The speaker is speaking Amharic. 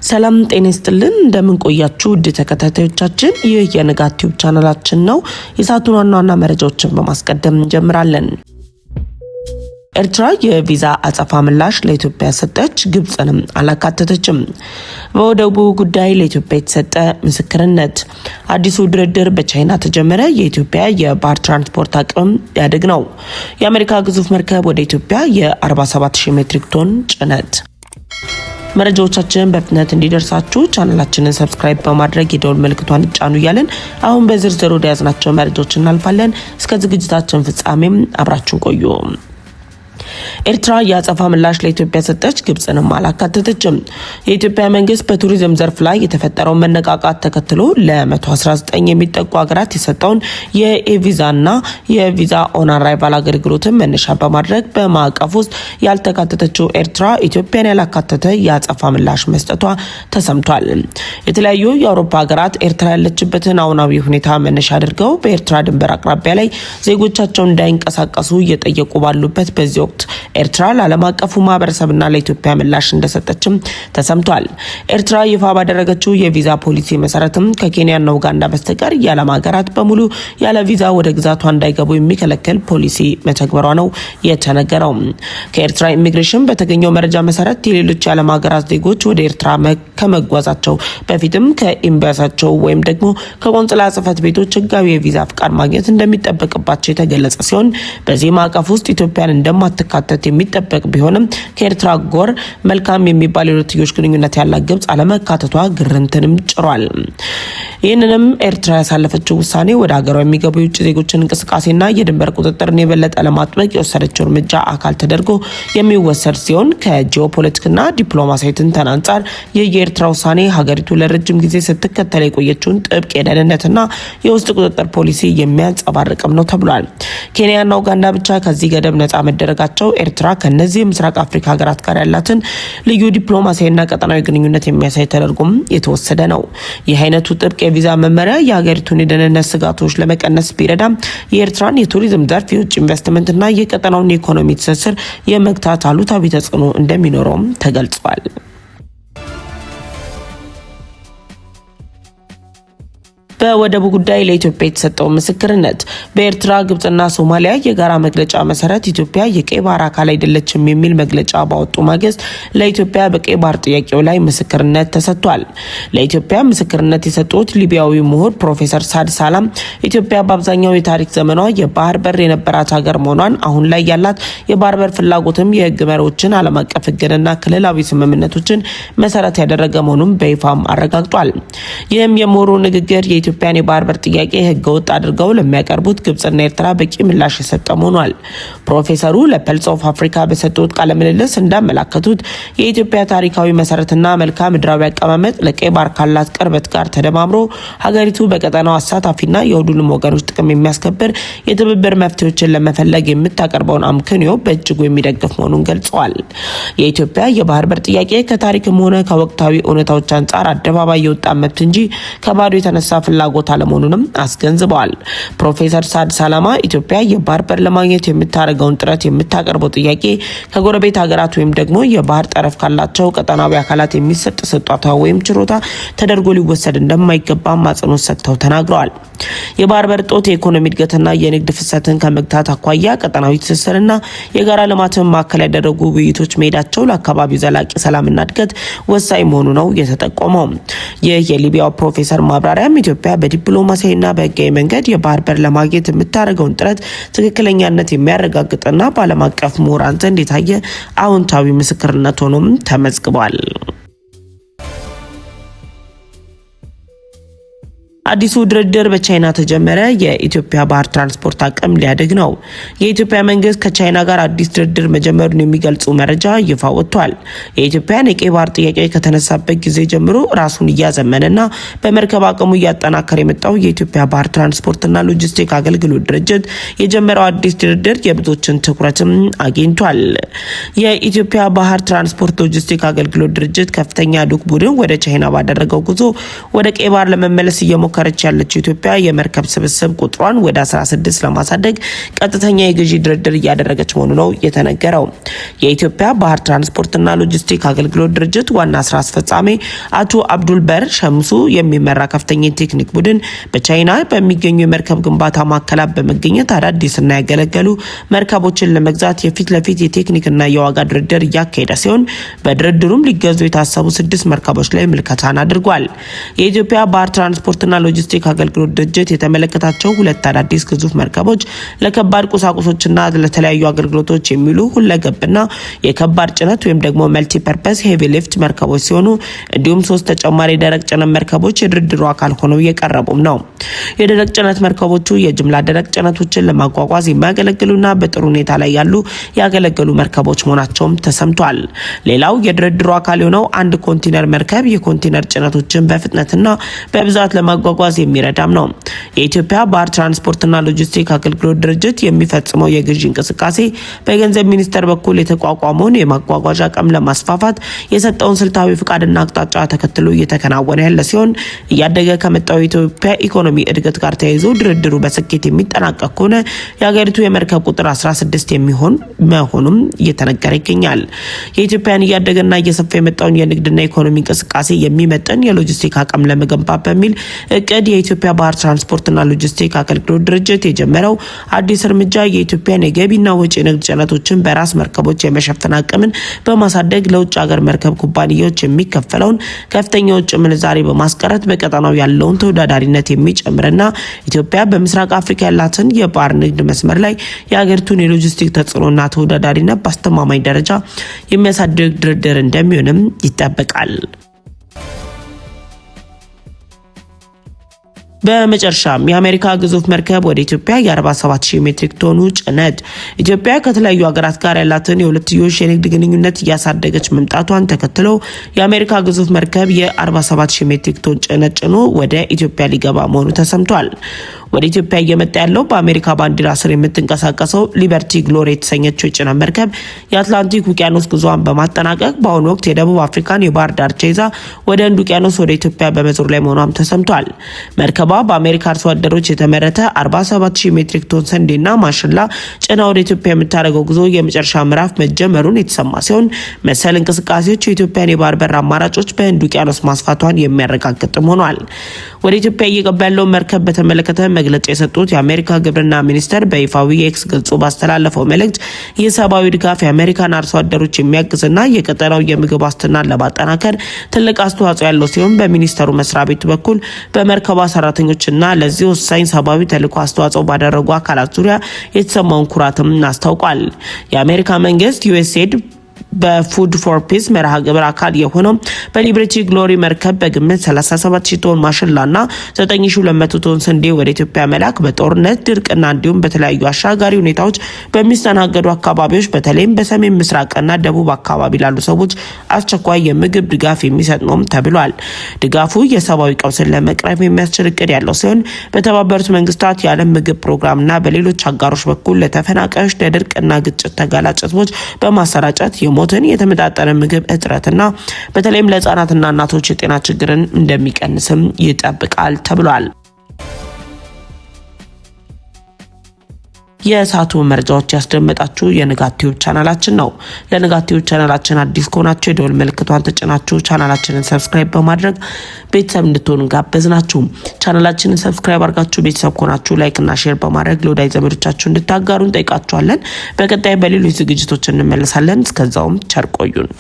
ሰላም ጤና ይስጥልን እንደምን ቆያችሁ ውድ ተከታታዮቻችን ይህ የንጋት ቲዩብ ቻናላችን ነው። የሰዓቱን ዋና መረጃዎችን በማስቀደም እንጀምራለን። ኤርትራ የቪዛ አጸፋ ምላሽ ለኢትዮጵያ ሰጠች፣ ግብጽንም አላካተተችም። በወደቡ ጉዳይ ለኢትዮጵያ የተሰጠ ምስክርነት። አዲሱ ድርድር በቻይና ተጀመረ። የኢትዮጵያ የባህር ትራንስፖርት አቅም ሊያድግ ነው። የአሜሪካ ግዙፍ መርከብ ወደ ኢትዮጵያ የ47000 ሜትሪክ ቶን ጭነት። መረጃዎቻችን በፍጥነት እንዲደርሳችሁ ቻናላችንን ሰብስክራይብ በማድረግ የደወል ምልክቷን ጫኑ እያልን አሁን በዝርዝር ወደ ያዝናቸው መረጃዎች እናልፋለን። እስከ ዝግጅታችን ፍጻሜም አብራችሁን ቆዩ። ኤርትራ የአጸፋ ምላሽ ለኢትዮጵያ ሰጠች፣ ግብጽንም አላካተተችም። የኢትዮጵያ መንግስት በቱሪዝም ዘርፍ ላይ የተፈጠረው መነቃቃት ተከትሎ ለ119 የሚጠጉ ሀገራት የሰጠውን የቪዛና የቪዛ ኦን አራይቫል አገልግሎትን መነሻ በማድረግ በማዕቀፍ ውስጥ ያልተካተተችው ኤርትራ ኢትዮጵያን ያላካተተ የአጸፋ ምላሽ መስጠቷ ተሰምቷል። የተለያዩ የአውሮፓ ሀገራት ኤርትራ ያለችበትን አሁናዊ ሁኔታ መነሻ አድርገው በኤርትራ ድንበር አቅራቢያ ላይ ዜጎቻቸውን እንዳይንቀሳቀሱ እየጠየቁ ባሉበት በዚህ ወቅት ኤርትራ ለዓለም አቀፉ ማህበረሰብና ለኢትዮጵያ ምላሽ እንደሰጠችም ተሰምቷል። ኤርትራ ይፋ ባደረገችው የቪዛ ፖሊሲ መሰረትም ከኬንያና ኡጋንዳ በስተቀር የዓለም ሀገራት በሙሉ ያለ ቪዛ ወደ ግዛቷ እንዳይገቡ የሚከለክል ፖሊሲ መተግበሯ ነው የተነገረው። ከኤርትራ ኢሚግሬሽን በተገኘው መረጃ መሰረት የሌሎች የዓለም ሀገራት ዜጎች ወደ ኤርትራ ከመጓዛቸው በፊትም ከኤምባሲያቸው ወይም ደግሞ ከቆንጽላ ጽሕፈት ቤቶች ህጋዊ የቪዛ ፍቃድ ማግኘት እንደሚጠበቅባቸው የተገለጸ ሲሆን በዚህ ማዕቀፍ ውስጥ ኢትዮጵያን እንደማትካተት የሚጠበቅ ቢሆንም ከኤርትራ ጎር መልካም የሚባል የሁለትዮሽ ግንኙነት ያላት ግብጽ አለመካተቷ ግርምትንም ጭሯል። ይህንንም ኤርትራ ያሳለፈችው ውሳኔ ወደ ሀገሯ የሚገቡ የውጭ ዜጎችን እንቅስቃሴና የድንበር ቁጥጥርን የበለጠ ለማጥበቅ የወሰደችው እርምጃ አካል ተደርጎ የሚወሰድ ሲሆን ከጂኦፖለቲክና ዲፕሎማሲያዊ ትንተና አንጻር የኤርትራ ውሳኔ ሀገሪቱ ለረጅም ጊዜ ስትከተል የቆየችውን ጥብቅ የደህንነትና የውስጥ ቁጥጥር ፖሊሲ የሚያንጸባርቅም ነው ተብሏል። ኬንያና ኡጋንዳ ብቻ ከዚህ ገደብ ነጻ መደረጋቸው ኤርትራ ከነዚህ የምስራቅ አፍሪካ ሀገራት ጋር ያላትን ልዩ ዲፕሎማሲያዊና ቀጠናዊ ግንኙነት የሚያሳይ ተደርጎም የተወሰደ ነው። ይህ አይነቱ ጥብቅ የቪዛ መመሪያ የሀገሪቱን የደህንነት ስጋቶች ለመቀነስ ቢረዳም የኤርትራን የቱሪዝም ዘርፍ የውጭ ኢንቨስትመንትና የቀጠናውን የኢኮኖሚ ትስስር የመግታት አሉታዊ ተጽዕኖ እንደሚኖረውም ተገልጿል። በወደቡ ጉዳይ ለኢትዮጵያ የተሰጠው ምስክርነት። በኤርትራ ግብጽና ሶማሊያ የጋራ መግለጫ መሰረት ኢትዮጵያ የቀይ ባህር አካል አይደለችም የሚል መግለጫ ባወጡ ማግስት ለኢትዮጵያ በቀይ ባህር ጥያቄው ላይ ምስክርነት ተሰጥቷል። ለኢትዮጵያ ምስክርነት የሰጡት ሊቢያዊ ምሁር ፕሮፌሰር ሳድ ሳላም ኢትዮጵያ በአብዛኛው የታሪክ ዘመኗ የባህር በር የነበራት ሀገር መሆኗን፣ አሁን ላይ ያላት የባህር በር ፍላጎትም የህግ መሪዎችን፣ ዓለም አቀፍ ህግንና ክልላዊ ስምምነቶችን መሰረት ያደረገ መሆኑን በይፋም አረጋግጧል። ይህም የምሁሩ ንግግር የኢትዮጵያን የባህር በር ጥያቄ ህገወጥ አድርገው ለሚያቀርቡት ግብጽና ኤርትራ በቂ ምላሽ የሰጠ ሆኗል። ፕሮፌሰሩ ለፐልስ ኦፍ አፍሪካ በሰጡት ቃለ ምልልስ እንዳመላከቱት የኢትዮጵያ ታሪካዊ መሰረትና መልክዓ ምድራዊ አቀማመጥ ለቀይ ባህር ካላት ቅርበት ጋር ተደማምሮ ሀገሪቱ በቀጠናው አሳታፊና የሁሉንም ወገኖች ጥቅም የሚያስከብር የትብብር መፍትሄዎችን ለመፈለግ የምታቀርበውን አምክንዮ በእጅጉ የሚደግፍ መሆኑን ገልጸዋል። የኢትዮጵያ የባህር በር ጥያቄ ከታሪክም ሆነ ከወቅታዊ እውነታዎች አንጻር አደባባይ የወጣ መብት እንጂ ከባዶ የተነሳ ፍላጎት አለመሆኑንም አስገንዝበዋል። ፕሮፌሰር ሳድ ሳላማ ኢትዮጵያ የባህር በር ለማግኘት የምታደርገውን ጥረት የምታቀርበው ጥያቄ ከጎረቤት ሀገራት ወይም ደግሞ የባህር ጠረፍ ካላቸው ቀጠናዊ አካላት የሚሰጥ ስጦታ ወይም ችሮታ ተደርጎ ሊወሰድ እንደማይገባ አጽንኦት ሰጥተው ተናግረዋል። የባህር በር ጦት የኢኮኖሚ እድገትና የንግድ ፍሰትን ከመግታት አኳያ ቀጠናዊ ትስስርና የጋራ ልማትን ማዕከል ያደረጉ ውይይቶች መሄዳቸው ለአካባቢው ዘላቂ ሰላምና እድገት ወሳኝ መሆኑ ነው የተጠቆመው። ይህ የሊቢያው ፕሮፌሰር ማብራሪያም ኢትዮጵያ በዲፕሎማሲያዊና በህጋዊ መንገድ የባህር በር ለማግኘት የምታደርገውን ጥረት ትክክለኛነት የሚያረጋግጥና በዓለም አቀፍ ምሁራን ዘንድ የታየ አዎንታዊ ምስክርነት ሆኖም ተመዝግቧል። አዲሱ ድርድር በቻይና ተጀመረ። የኢትዮጵያ ባህር ትራንስፖርት አቅም ሊያድግ ነው። የኢትዮጵያ መንግስት ከቻይና ጋር አዲስ ድርድር መጀመሩን የሚገልጹ መረጃ ይፋ ወጥቷል። የኢትዮጵያን የቀይ ባህር ጥያቄ ከተነሳበት ጊዜ ጀምሮ ራሱን እያዘመነና በመርከብ አቅሙ እያጠናከረ የመጣው የኢትዮጵያ ባህር ትራንስፖርትና ሎጂስቲክ አገልግሎት ድርጅት የጀመረው አዲስ ድርድር የብዙዎችን ትኩረትም አግኝቷል። የኢትዮጵያ ባህር ትራንስፖርት ሎጂስቲክ አገልግሎት ድርጅት ከፍተኛ ልዑክ ቡድን ወደ ቻይና ባደረገው ጉዞ ወደ ቀይ ባህር ለመመለስ እየሞከረ እየሞከረች ያለችው ኢትዮጵያ የመርከብ ስብስብ ቁጥሯን ወደ 16 ለማሳደግ ቀጥተኛ የግዢ ድርድር እያደረገች መሆኑ ነው የተነገረው። የኢትዮጵያ ባህር ትራንስፖርትና ሎጂስቲክ አገልግሎት ድርጅት ዋና ስራ አስፈጻሚ አቶ አብዱል በር ሸምሱ የሚመራ ከፍተኛ ቴክኒክ ቡድን በቻይና በሚገኙ የመርከብ ግንባታ ማዕከላት በመገኘት አዳዲስና ያገለገሉ መርከቦችን ለመግዛት የፊት ለፊት የቴክኒክና የዋጋ ድርድር እያካሄደ ሲሆን በድርድሩም ሊገዙ የታሰቡ 6 መርከቦች ላይ ምልከታን አድርጓል። የኢትዮጵያ ባህር ትራንስፖርትና ሎጂስቲክ አገልግሎት ድርጅት የተመለከታቸው 2 አዳዲስ ግዙፍ መርከቦች ለከባድ ቁሳቁሶችና ለተለያዩ አገልግሎቶች የሚውሉ ሁለገብና የከባድ ጭነት ወይም ደግሞ መልቲ ፐርፐስ ሄቪ ሊፍት መርከቦች ሲሆኑ እንዲሁም 3 ተጨማሪ ደረቅ ጭነት መርከቦች የድርድሩ አካል ሆነው እየቀረቡም ነው። የደረቅ ጭነት መርከቦቹ የጅምላ ደረቅ ጭነቶችን ለማጓጓዝ የሚያገለግሉና በጥሩ ሁኔታ ላይ ያሉ ያገለገሉ መርከቦች መሆናቸውም ተሰምቷል። ሌላው የድርድሩ አካል የሆነው አንድ ኮንቴነር መርከብ የኮንቴነር ጭነቶችን በፍጥነትና በብዛት ለማጓጓዝ የሚረዳም ነው። የኢትዮጵያ ባህር ትራንስፖርትና ሎጂስቲክ አገልግሎት ድርጅት የሚፈጽመው የግዢ እንቅስቃሴ በገንዘብ ሚኒስቴር በኩል የተቋቋመውን የማጓጓዣ አቅም ለማስፋፋት የሰጠውን ስልታዊ ፍቃድና አቅጣጫ ተከትሎ እየተከናወነ ያለ ሲሆን እያደገ ከመጣው የኢትዮጵያ ኢኮኖሚ እድገት ጋር ተያይዞ ድርድሩ በስኬት የሚጠናቀቅ ከሆነ የሀገሪቱ የመርከብ ቁጥር 16 የሚሆን መሆኑም እየተነገረ ይገኛል። የኢትዮጵያን እያደገና እየሰፋ የመጣውን የንግድና ኢኮኖሚ እንቅስቃሴ የሚመጥን የሎጂስቲክ አቅም ለመገንባት በሚል እቅድ የኢትዮጵያ ባህር ትራንስፖርትና ሎጂስቲክ አገልግሎት ድርጅት የጀመረው አዲስ እርምጃ የኢትዮጵያን የገቢና ወጪ ንግድ ጭነቶችን በራስ መርከቦች የመሸፈን አቅምን በማሳደግ ለውጭ ሀገር መርከብ ኩባንያዎች የሚከፈለውን ከፍተኛ ውጭ ምንዛሬ በማስቀረት በቀጠናው ያለውን ተወዳዳሪነት የሚጨምርና ኢትዮጵያ በምስራቅ አፍሪካ ያላትን የባህር ንግድ መስመር ላይ የሀገሪቱን የሎጂስቲክ ተጽዕኖና ተወዳዳሪነት በአስተማማኝ ደረጃ የሚያሳድግ ድርድር እንደሚሆንም ይጠበቃል። በመጨረሻም የአሜሪካ ግዙፍ መርከብ ወደ ኢትዮጵያ የ47000 ሜትሪክ ቶን ጭነት። ኢትዮጵያ ከተለያዩ ሀገራት ጋር ያላትን የሁለትዮሽ የንግድ ግንኙነት እያሳደገች መምጣቷን ተከትሎ የአሜሪካ ግዙፍ መርከብ የ47000 ሜትሪክ ቶን ጭነት ጭኖ ወደ ኢትዮጵያ ሊገባ መሆኑ ተሰምቷል። ወደ ኢትዮጵያ እየመጣ ያለው በአሜሪካ ባንዲራ ስር የምትንቀሳቀሰው ሊበርቲ ግሎሪ የተሰኘችው የጭነት መርከብ የአትላንቲክ ውቅያኖስ ጉዞዋን በማጠናቀቅ በአሁኑ ወቅት የደቡብ አፍሪካን የባህር ዳርቻ ይዛ ወደ ህንድ ውቅያኖስ ወደ ኢትዮጵያ በመዞር ላይ መሆኗም ተሰምቷል። መርከቧ በአሜሪካ አርሶ አደሮች የተመረተ 47000 ሜትሪክ ቶን ስንዴና ማሽላ ጭና ወደ ኢትዮጵያ የምታደርገው ጉዞ የመጨረሻ ምዕራፍ መጀመሩን የተሰማ ሲሆን መሰል እንቅስቃሴዎች የኢትዮጵያን የባህር በር አማራጮች በህንድ ውቅያኖስ ማስፋቷን የሚያረጋግጥም ሆኗል። ወደ ኢትዮጵያ እየገባ ያለው መርከብ በተመለከተ መግለጫ የሰጡት የአሜሪካ ግብርና ሚኒስቴር በይፋዊ የኤክስ ገጹ ባስተላለፈው መልእክት የሰብአዊ ድጋፍ የአሜሪካን አርሶ አደሮች የሚያግዝና የቀጠናው የምግብ ዋስትናን ለማጠናከር ትልቅ አስተዋጽኦ ያለው ሲሆን በሚኒስቴሩ መስሪያ ቤት በኩል በመርከቧ ሰራተኞችና ለዚህ ወሳኝ ሰብአዊ ተልዕኮ አስተዋጽኦ ባደረጉ አካላት ዙሪያ የተሰማውን ኩራትም አስታውቋል። የአሜሪካ መንግስት ዩኤስኤድ በፉድ ፎር ፒስ መርሃ ግብር አካል የሆነው በሊበርቲ ግሎሪ መርከብ በግምት 37000 ቶን ማሽላና 9200 ቶን ስንዴ ወደ ኢትዮጵያ መላክ በጦርነት ድርቅና እንዲሁም በተለያዩ አሻጋሪ ሁኔታዎች በሚስተናገዱ አካባቢዎች በተለይም በሰሜን ምስራቅና ደቡብ አካባቢ ላሉ ሰዎች አስቸኳይ የምግብ ድጋፍ የሚሰጥ ነው ተብሏል። ድጋፉ የሰብአዊ ቀውስን ለመቅረፍ የሚያስችል እቅድ ያለው ሲሆን በተባበሩት መንግስታት የዓለም ምግብ ፕሮግራምና በሌሎች አጋሮች በኩል ለተፈናቃዮች ለድርቅና ግጭት ተጋላጭ ህዝቦች በማሰራጨት ሞትን የተመጣጠነ ምግብ እጥረትና በተለይም ለህፃናትና እናቶች የጤና ችግርን እንደሚቀንስም ይጠብቃል ተብሏል። የሰዓቱ መረጃዎች ያስደመጣችሁ የንጋት ቲዩብ ቻናላችን ነው። ለንጋት ቲዩብ ቻናላችን አዲስ ከሆናችሁ የደወል ምልክቷን ተጭናችሁ ቻናላችንን ሰብስክራይብ በማድረግ ቤተሰብ እንድትሆኑ ጋበዝናችሁ። ቻናላችንን ሰብስክራይብ አድርጋችሁ ቤተሰብ ከሆናችሁ ላይክ እና ሼር በማድረግ ለወዳጅ ዘመዶቻችሁ እንድታጋሩን ጠይቃችኋለን። በቀጣይ በሌሎች ዝግጅቶች እንመለሳለን። እስከዛውም ቸር ቆዩን።